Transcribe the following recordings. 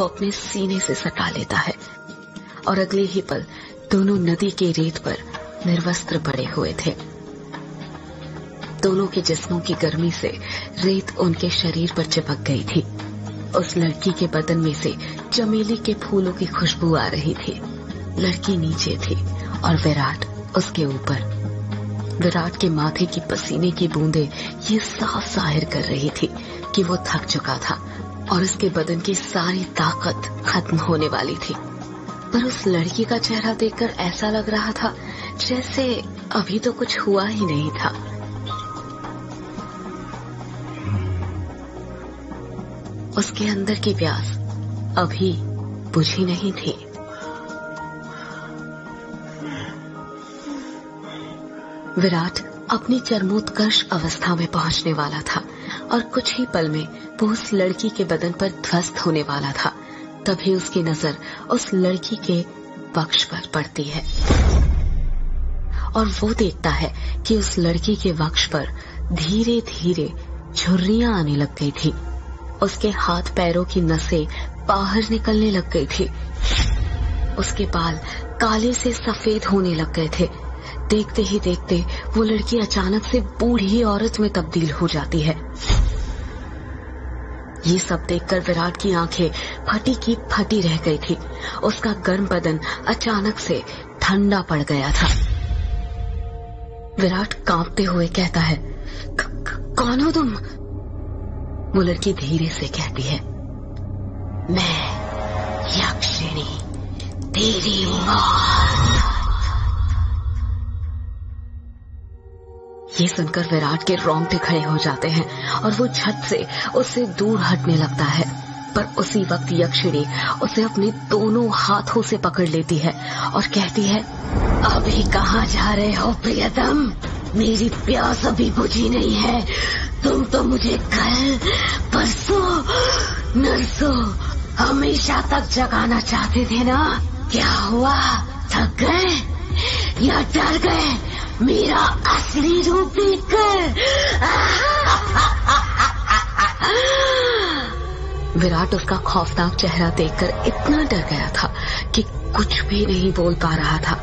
वो अपने सीने से सटा लेता है और अगले ही पल दोनों नदी के रेत पर निर्वस्त्र पड़े हुए थे। दोनों के जिस्मों की गर्मी से रेत उनके शरीर पर चिपक गई थी। उस लड़की के बदन में से चमेली के फूलों की खुशबू आ रही थी। लड़की नीचे थी और विराट उसके ऊपर। विराट के माथे की पसीने की बूंदें ये साफ जाहिर कर रही थी कि वो थक चुका था और उसके बदन की सारी ताकत खत्म होने वाली थी। पर उस लड़की का चेहरा देखकर ऐसा लग रहा था जैसे अभी तो कुछ हुआ ही नहीं था। उसके अंदर की प्यास अभी बुझी नहीं थी। विराट अपनी चरमोत्कर्ष अवस्था में पहुंचने वाला था और कुछ ही पल में वो उस लड़की के बदन पर ध्वस्त होने वाला था। तभी उसकी नजर उस लड़की के वक्ष पर पड़ती है और वो देखता है कि उस लड़की के वक्ष पर धीरे धीरे झुर्रियां आने लग गई थी। उसके हाथ पैरों की नसें बाहर निकलने लग गई थी। उसके बाल काले से सफेद होने लग गए थे। देखते ही देखते वो लड़की अचानक से बूढ़ी औरत में तब्दील हो जाती है। ये सब देखकर विराट की आंखें फटी की फटी रह गई थी। उसका गर्म बदन अचानक से ठंडा पड़ गया था। विराट कांपते हुए कहता है, कौन हो तुम? वो लड़की धीरे से कहती है, मैं यक्षिणी, तेरी मौत। ये सुनकर विराट के रोंगटे खड़े हो जाते हैं और वो झट से उससे दूर हटने लगता है। पर उसी वक्त यक्षिणी उसे अपने दोनों हाथों से पकड़ लेती है और कहती है, अभी कहाँ जा रहे हो प्रियतम? मेरी प्यास अभी बुझी नहीं है। तुम तो मुझे कल, परसों, नरसों हमेशा तक जगाना चाहते थे ना? क्या हुआ? थक गए या डर गए मेरा असली रूप देखकर? विराट उसका खौफनाक चेहरा देखकर इतना डर गया था कि कुछ भी नहीं बोल पा रहा था।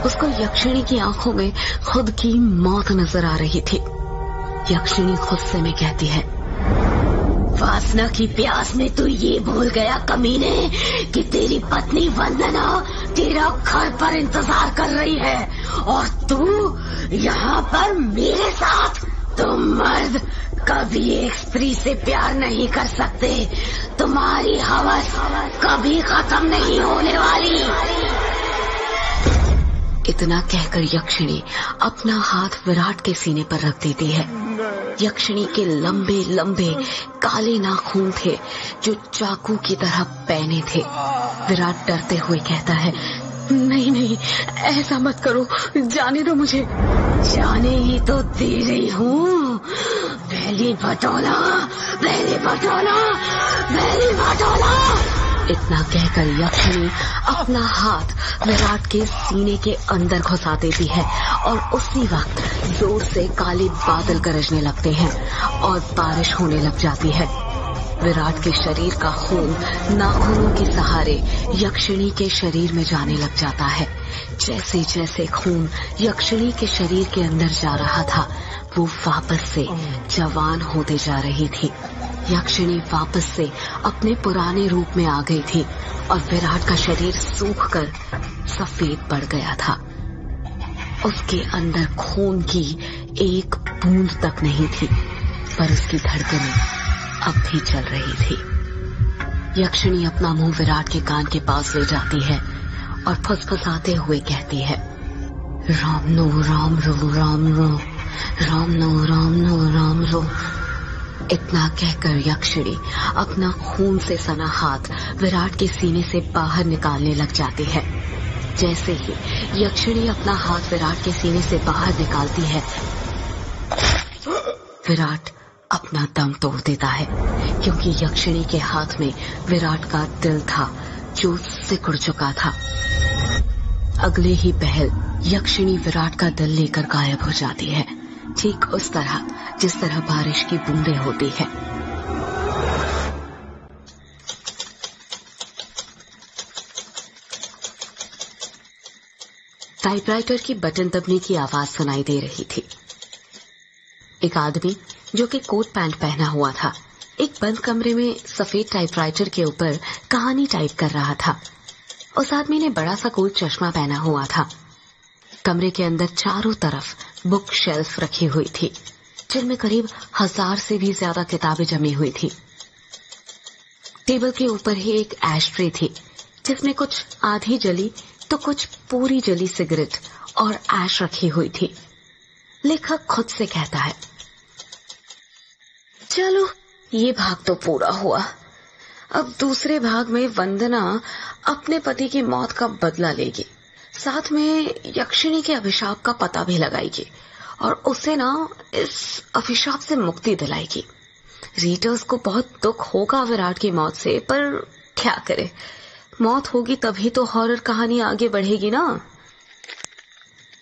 उसको यक्षिणी की आंखों में खुद की मौत नजर आ रही थी। यक्षिणी गुस्से में कहती है, वासना की प्यास में तू ये भूल गया कमीने कि तेरी पत्नी वंदना तेरा घर पर इंतजार कर रही है और तू यहाँ पर मेरे साथ। तुम मर्द कभी एक स्त्री से प्यार नहीं कर सकते। तुम्हारी हवस कभी खत्म नहीं होने वाली। इतना कहकर यक्षिणी अपना हाथ विराट के सीने पर रख देती है। यक्षिणी के लंबे लंबे काले नाखून थे जो चाकू की तरह पैने थे। विराट डरते हुए कहता है, नहीं नहीं, ऐसा मत करो, जाने दो मुझे। जाने ही तो दे रही हूँ। पहली बटोला, पहली बटोला, पहली बटोला। इतना कहकर यक्षिणी अपना हाथ विराट के सीने के अंदर घुसा देती है और उसी वक्त जोर से काले बादल गरजने लगते हैं और बारिश होने लग जाती है। विराट के शरीर का खून नाखूनों के सहारे यक्षिणी के शरीर में जाने लग जाता है। जैसे जैसे खून यक्षिणी के शरीर के अंदर जा रहा था, वो वापस से जवान होते जा रही थी। यक्षिणी वापस से अपने पुराने रूप में आ गई थी और विराट का शरीर सूखकर सफेद पड़ गया था। उसके अंदर खून की एक बूंद तक नहीं थी, पर उसकी धड़कनें अब भी चल रही थी। यक्षिणी अपना मुंह विराट के कान के पास ले जाती है और फुसफुसाते हुए कहती है, राम नो राम रो, राम रो, राम नो राम नो, राम रो। इतना कहकर यक्षिणी अपना खून से सना हाथ विराट के सीने से बाहर निकालने लग जाती है। जैसे ही यक्षिणी अपना हाथ विराट के सीने से बाहर निकालती है, विराट अपना दम तोड़ देता है, क्योंकि यक्षिणी के हाथ में विराट का दिल था जो सिकुड़ चुका था। अगले ही पहल यक्षिणी विराट का दिल लेकर गायब हो जाती है, ठीक उस तरह जिस तरह बारिश की बूंदें होती है। टाइपराइटर की बटन दबने की आवाज सुनाई दे रही थी। एक आदमी जो कि कोट पैंट पहना हुआ था, एक बंद कमरे में सफेद टाइपराइटर के ऊपर कहानी टाइप कर रहा था। उस आदमी ने बड़ा सा गोल चश्मा पहना हुआ था। कमरे के अंदर चारों तरफ बुक शेल्फ रखी हुई थी, जिनमें करीब 1000 से भी ज्यादा किताबें जमी हुई थी। टेबल के ऊपर ही एक एशट्रे थी, जिसमें कुछ आधी जली तो कुछ पूरी जली सिगरेट और ऐश रखी हुई थी। लेखक खुद से कहता है, चलो ये भाग तो पूरा हुआ। अब दूसरे भाग में वंदना अपने पति की मौत का बदला लेगी, साथ में यक्षिणी के अभिशाप का पता भी लगाएगी और उसे ना इस अभिशाप से मुक्ति दिलाएगी। रीडर्स को बहुत दुख होगा विराट की मौत से, पर क्या करे, मौत होगी तभी तो हॉरर कहानी आगे बढ़ेगी ना।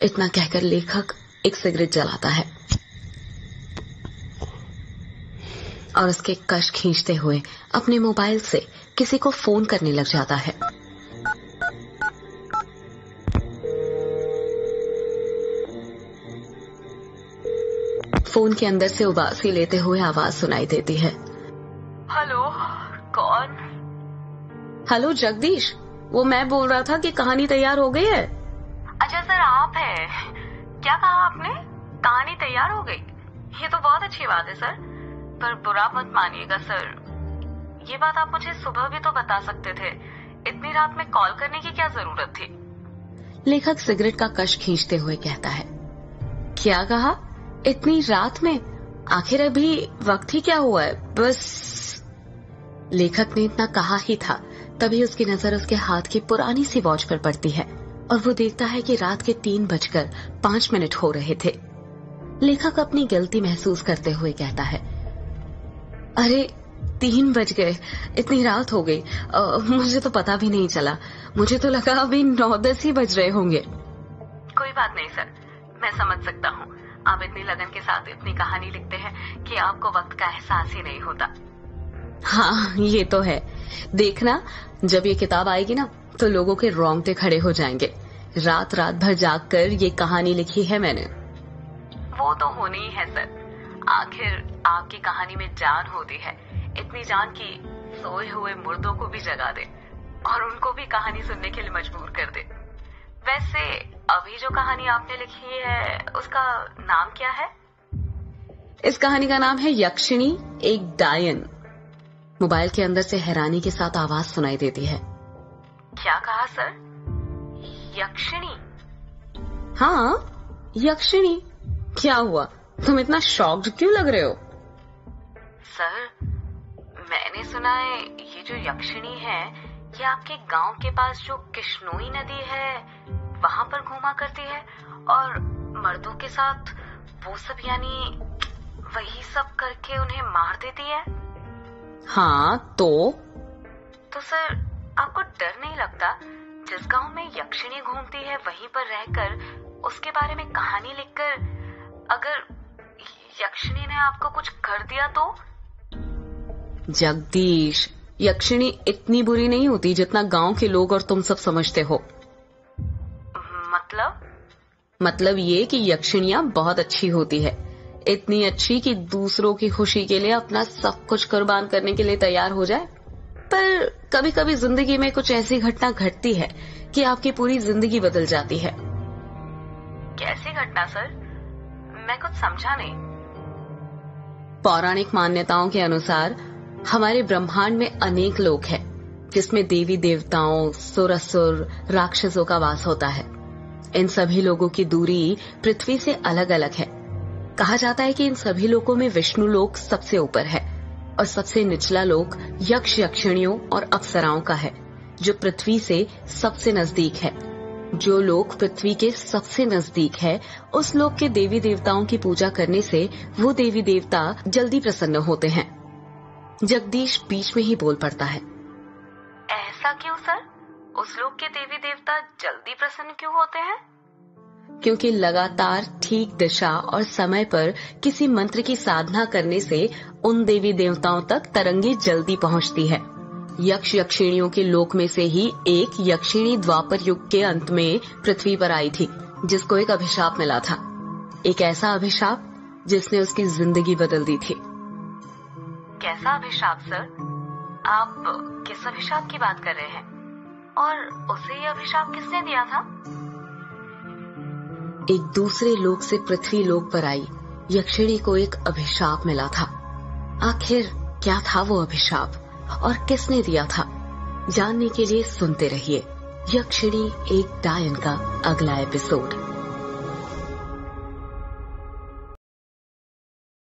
इतना कहकर लेखक एक सिगरेट जलाता है और उसके कश खींचते हुए अपने मोबाइल से किसी को फोन करने लग जाता है। फोन के अंदर से उबासी लेते हुए आवाज सुनाई देती है, हेलो, कौन? हेलो जगदीश, वो मैं बोल रहा था कि कहानी तैयार हो गई है। अच्छा सर, आप हैं? क्या कहा आपने? कहानी तैयार हो गई? ये तो बहुत अच्छी बात है सर, पर बुरा मत मानिएगा सर, ये बात आप मुझे सुबह भी तो बता सकते थे। इतनी रात में कॉल करने की क्या जरूरत थी? लेखक सिगरेट का कश खींचते हुए कहता है, क्या कहा? इतनी रात में? आखिर अभी वक्त ही क्या हुआ है? बस। लेखक ने इतना कहा ही था, तभी उसकी नजर उसके हाथ की पुरानी सी वॉच पर पड़ती है और वो देखता है कि रात के 3:05 हो रहे थे। लेखक अपनी गलती महसूस करते हुए कहता है, अरे 3 बज गए, इतनी रात हो गई। मुझे तो पता भी नहीं चला, मुझे तो लगा अभी 9-10 ही बज रहे होंगे। कोई बात नहीं सर, मैं समझ सकता हूँ। आप इतनी लगन के साथ इतनी कहानी लिखते हैं कि आपको वक्त का एहसास ही नहीं होता। हाँ, ये तो है। देखना, जब ये किताब आएगी ना तो लोगों के रोंगटे खड़े हो जाएंगे। रात भर जाग कर ये कहानी लिखी है मैंने। वो तो होनी ही है सर, आखिर आपकी कहानी में जान होती है, इतनी जान कि सोए हुए मुर्दों को भी जगा दे और उनको भी कहानी सुनने के लिए मजबूर कर दे। वैसे अभी जो कहानी आपने लिखी है उसका नाम क्या है? इस कहानी का नाम है यक्षिणी एक डायन। मोबाइल के अंदर से हैरानी के साथ आवाज सुनाई देती है, क्या कहा सर? यक्षिणी? हाँ, यक्षिणी। क्या हुआ, तुम इतना शॉक्ड क्यों लग रहे हो? सर, मैंने सुना है ये जो यक्षिणी है ये आपके गांव के पास जो किश्नोई नदी है वहां पर घूमा करती है और मर्दों के साथ वो सब, यानी वही सब करके उन्हें मार देती है। हाँ तो सर, आपको डर नहीं लगता जिस गांव में यक्षिणी घूमती है वहीं पर रहकर उसके बारे में कहानी लिखकर अगर यक्षिणी ने आपको कुछ कर दिया तो? जगदीश, यक्षिणी इतनी बुरी नहीं होती जितना गांव के लोग और तुम सब समझते हो। मतलब ये कि यक्षिणियां बहुत अच्छी होती है, इतनी अच्छी कि दूसरों की खुशी के लिए अपना सब कुछ कुर्बान करने के लिए तैयार हो जाए। पर कभी कभी जिंदगी में कुछ ऐसी घटना घटती है कि आपकी पूरी जिंदगी बदल जाती है। कैसी घटना सर? मैं कुछ समझा नहीं। पौराणिक मान्यताओं के अनुसार हमारे ब्रह्मांड में अनेक लोक हैं, जिसमें देवी देवताओं, सुर राक्षसों का वास होता है। इन सभी लोगों की दूरी पृथ्वी से अलग अलग है। कहा जाता है कि इन सभी लोकों में विष्णु लोक सबसे ऊपर है और सबसे निचला लोक यक्ष यक्षिणियों और अप्सराओं का है, जो पृथ्वी से सबसे नजदीक है। जो लोक पृथ्वी के सबसे नजदीक है, उस लोक के देवी देवताओं की पूजा करने से वो देवी देवता जल्दी प्रसन्न होते हैं। जगदीश बीच में ही बोल पड़ता है, ऐसा क्यों सर? उस लोक के देवी देवता जल्दी प्रसन्न क्यों होते हैं? क्योंकि लगातार ठीक दिशा और समय पर किसी मंत्र की साधना करने से उन देवी देवताओं तक तरंगे जल्दी पहुंचती है यक्ष यक्षिणियों के लोक में से ही एक यक्षिणी द्वापर युग के अंत में पृथ्वी पर आई थी, जिसको एक अभिशाप मिला था। एक ऐसा अभिशाप जिसने उसकी जिंदगी बदल दी थी। कैसा अभिशाप सर? आप किस अभिशाप की बात कर रहे हैं? और उसे ये अभिशाप किसने दिया था? एक दूसरे लोक से पृथ्वी लोक पर आई यक्षिणी को एक अभिशाप मिला था। आखिर क्या था वो अभिशाप और किसने दिया था? जानने के लिए सुनते रहिए यक्षिणी एक डायन का अगला एपिसोड।